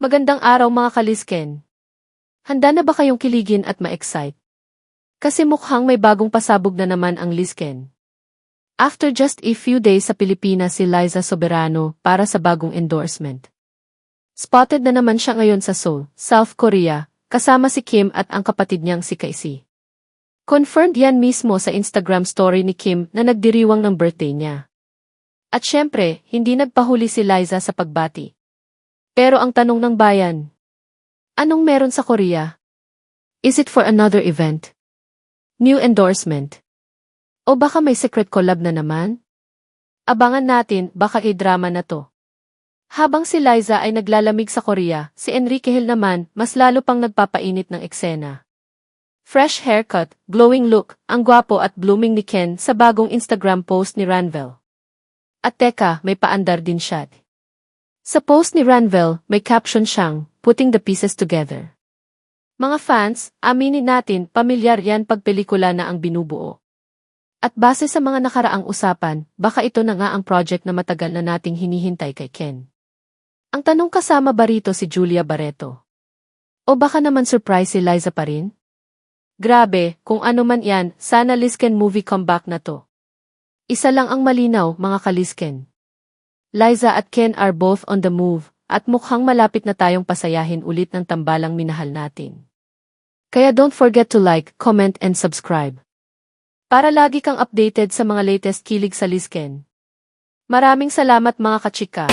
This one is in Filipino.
Magandang araw mga kalisken. Handa na ba kayong kiligin at ma-excite? Kasi mukhang may bagong pasabog na naman ang Lisken. After just a few days sa Pilipinas si Liza Soberano para sa bagong endorsement. Spotted na naman siya ngayon sa Seoul, South Korea, kasama si Kim at ang kapatid niyang si Casey. Confirmed yan mismo sa Instagram story ni Kim na nagdiriwang ng birthday niya. At syempre, hindi nagpahuli si Liza sa pagbati. Pero ang tanong ng bayan, anong meron sa Korea? Is it for another event? New endorsement? O baka may secret collab na naman? Abangan natin, baka i-drama na to. Habang si Liza ay naglalamig sa Korea, si Enrique Hill naman mas lalo pang nagpapainit ng eksena. Fresh haircut, glowing look, ang gwapo at blooming ni Ken sa bagong Instagram post ni Ranvel. At teka, may paandar din siya. Sa post ni Ranvel, may caption siyang, "Putting the pieces together." Mga fans, aminin natin, pamilyar yan pag pelikula na ang binubuo. At base sa mga nakaraang usapan, baka ito na nga ang project na matagal na nating hinihintay kay Ken. Ang tanong, kasama ba rito si Julia Barreto? O baka naman surprise si Liza pa rin? Grabe, kung ano man yan, sana Lisken movie comeback na to. Isa lang ang malinaw, mga kalisken. Liza at Ken are both on the move, at mukhang malapit na tayong pasayahin ulit ng tambalang minahal natin. Kaya don't forget to like, comment and subscribe. Para lagi kang updated sa mga latest kilig sa Lisken. Maraming salamat mga kachika.